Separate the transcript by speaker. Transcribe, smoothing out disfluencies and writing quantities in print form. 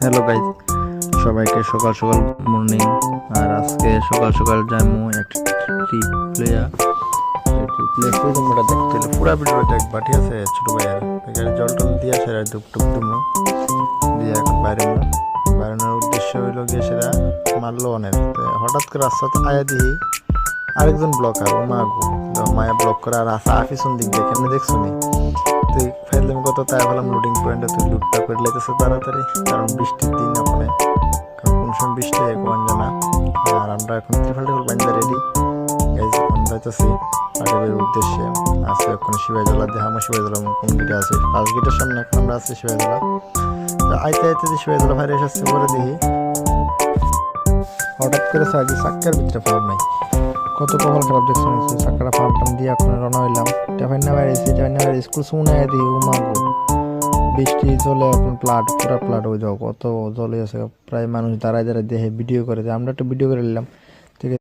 Speaker 1: Hello guys, সবাইকে সকাল সকাল গুড মর্নিং। আর আজকে সকাল সকাল যাইমু একটি ট্রিপ প্লেয়ার কই তোমরা দেখতে হলে পুরা ভিডিও দেখবা, ঠিক আছে? ছোট ভাইয়ার এখানে জল টল দিয়া সেরা ধূপ টুপ দিমু দিয়ে এখন বাইরের উদ্দেশ্য হইল গিয়ে সেরা মারলো অনেক। হঠাৎ করে রাস্তাতে আয়া দিই আরেকজন ব্লকার মায়া ব্লক করে আর আসা আফিসুন দিক দিয়ে কেমনি দেখছো নি তুই ফাইলাম কত তাই বললাম লোডিং পয়েন্টে তুই লুটটা করে লেগেছে তাড়াতাড়ি, কারণ বৃষ্টির দিন ওখানে কোন সময় বৃষ্টি হয় কোন জানা। আর আমরা এখন ত্রিফাল বান্ধা রেডি এখন যাইতেছি পাখিদের উদ্দেশ্যে। আছে ওখানে শিবাইজলা দেখামো, শিবাইজলা কোন গেটে আছে, ফার্স্ট গেটের সামনে এখন আমরা আছি শিবাইজলা। আইতে আইতে যে শিবাইজলা ভাইরে এসেছে পরে দেখি হঠাৎ করে আগে চাক্কার ভিতরে ফার্ম নাই, কত কপাল খারাপ দেখছো চাক্কাটা ফার্ম টাম দিয়ে এখন রওনা হইলাম। টেফাইনা বাইরেছি টেফাইনা বাইরে স্কুল শুনে দিই উমাগো বৃষ্টি চলে এখন পুরা প্লাট হয়ে যাও, কত জলে আছে প্রায় মানুষ দাঁড়ায় দাঁড়ায় দেখে ভিডিও করে, আমরা একটা ভিডিও করে নিলাম।